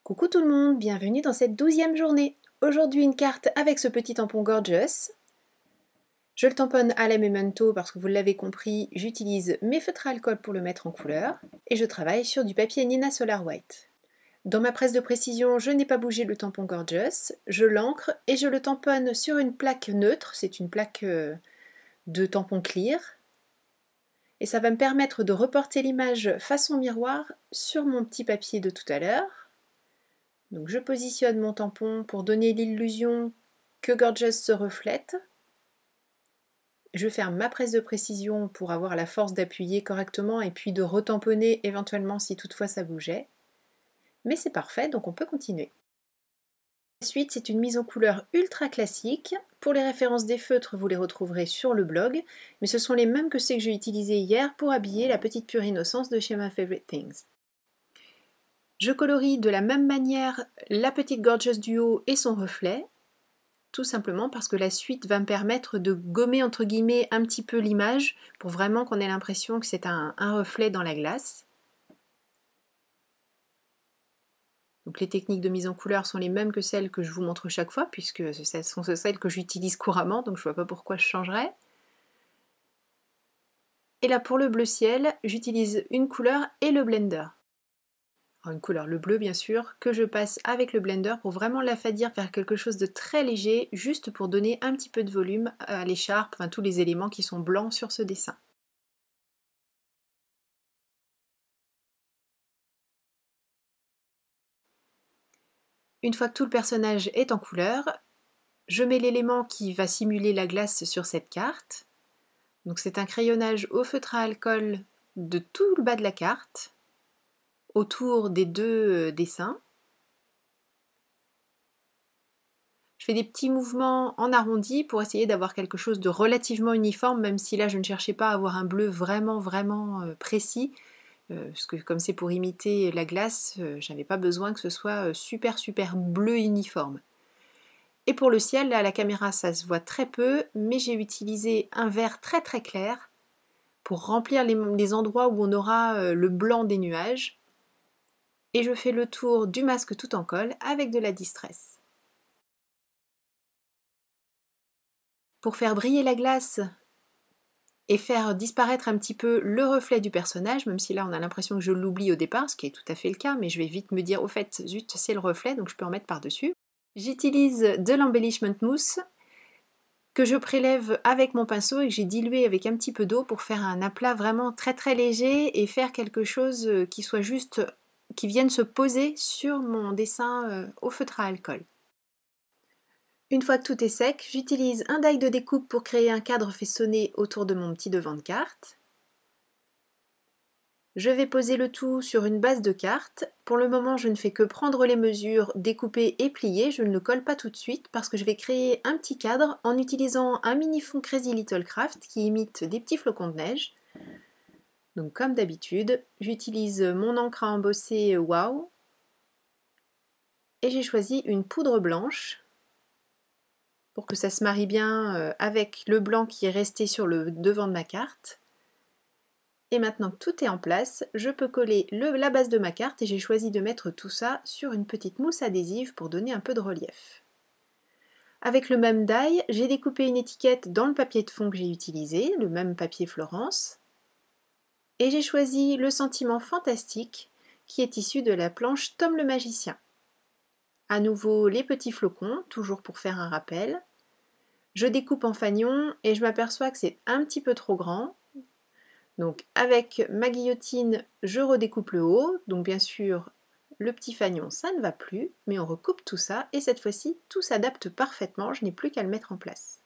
Coucou tout le monde, bienvenue dans cette 12e journée. Aujourd'hui une carte avec ce petit tampon Gorgeous. Je le tamponne à la Memento parce que vous l'avez compris, j'utilise mes feutres à alcool pour le mettre en couleur et je travaille sur du papier Nina Solar White. Dans ma presse de précision, je n'ai pas bougé le tampon Gorgeous, je l'encre et je le tamponne sur une plaque neutre, c'est une plaque de tampon clear. Et ça va me permettre de reporter l'image façon miroir sur mon petit papier de tout à l'heure. Donc je positionne mon tampon pour donner l'illusion que Gorgeous se reflète. Je ferme ma presse de précision pour avoir la force d'appuyer correctement et puis de retamponner éventuellement si toutefois ça bougeait. Mais c'est parfait, donc on peut continuer. Ensuite, c'est une mise en couleur ultra classique. Pour les références des feutres, vous les retrouverez sur le blog, mais ce sont les mêmes que ceux que j'ai utilisés hier pour habiller la petite pure innocence de chez My Favorite Things. Je colorie de la même manière la petite Gorgeous du haut et son reflet, tout simplement parce que la suite va me permettre de gommer entre guillemets un petit peu l'image pour vraiment qu'on ait l'impression que c'est un reflet dans la glace. Donc les techniques de mise en couleur sont les mêmes que celles que je vous montre chaque fois puisque ce sont celles que j'utilise couramment, donc je ne vois pas pourquoi je changerais. Et là pour le bleu ciel, j'utilise une couleur et le blender. Une couleur, le bleu bien sûr, que je passe avec le blender pour vraiment l'affadir, faire quelque chose de très léger, juste pour donner un petit peu de volume à l'écharpe, enfin tous les éléments qui sont blancs sur ce dessin. Une fois que tout le personnage est en couleur, je mets l'élément qui va simuler la glace sur cette carte. Donc c'est un crayonnage au feutre à alcool de tout le bas de la carte, autour des deux dessins. Je fais des petits mouvements en arrondi pour essayer d'avoir quelque chose de relativement uniforme, même si là je ne cherchais pas à avoir un bleu vraiment précis, parce que comme c'est pour imiter la glace, j'avais pas besoin que ce soit super bleu uniforme. Et pour le ciel, là à la caméra ça se voit très peu, mais j'ai utilisé un vert très clair pour remplir les endroits où on aura le blanc des nuages. Et je fais le tour du masque tout en colle avec de la distress. Pour faire briller la glace et faire disparaître un petit peu le reflet du personnage, même si là on a l'impression que je l'oublie au départ, ce qui est tout à fait le cas, mais je vais vite me dire au fait, zut, c'est le reflet, donc je peux en mettre par-dessus. J'utilise de l'embellishment mousse que je prélève avec mon pinceau et que j'ai dilué avec un petit peu d'eau pour faire un aplat vraiment très léger et faire quelque chose qui soit juste, qui vienne se poser sur mon dessin au feutre à alcool. Une fois que tout est sec, j'utilise un die de découpe pour créer un cadre façonné autour de mon petit devant de carte. Je vais poser le tout sur une base de carte. Pour le moment, je ne fais que prendre les mesures, découper et plier. Je ne le colle pas tout de suite parce que je vais créer un petit cadre en utilisant un mini fond Crazy Little Craft qui imite des petits flocons de neige. Donc comme d'habitude, j'utilise mon encre à embosser Wow et j'ai choisi une poudre blanche pour que ça se marie bien avec le blanc qui est resté sur le devant de ma carte. Et maintenant que tout est en place, je peux coller la base de ma carte et j'ai choisi de mettre tout ça sur une petite mousse adhésive pour donner un peu de relief. Avec le même die, j'ai découpé une étiquette dans le papier de fond que j'ai utilisé, le même papier Florence, et j'ai choisi le sentiment fantastique qui est issu de la planche Tom le magicien. À nouveau les petits flocons, toujours pour faire un rappel. Je découpe en fanion et je m'aperçois que c'est un petit peu trop grand. Donc avec ma guillotine, je redécoupe le haut. Donc bien sûr, le petit fanion, ça ne va plus, mais on recoupe tout ça et cette fois-ci, tout s'adapte parfaitement, je n'ai plus qu'à le mettre en place.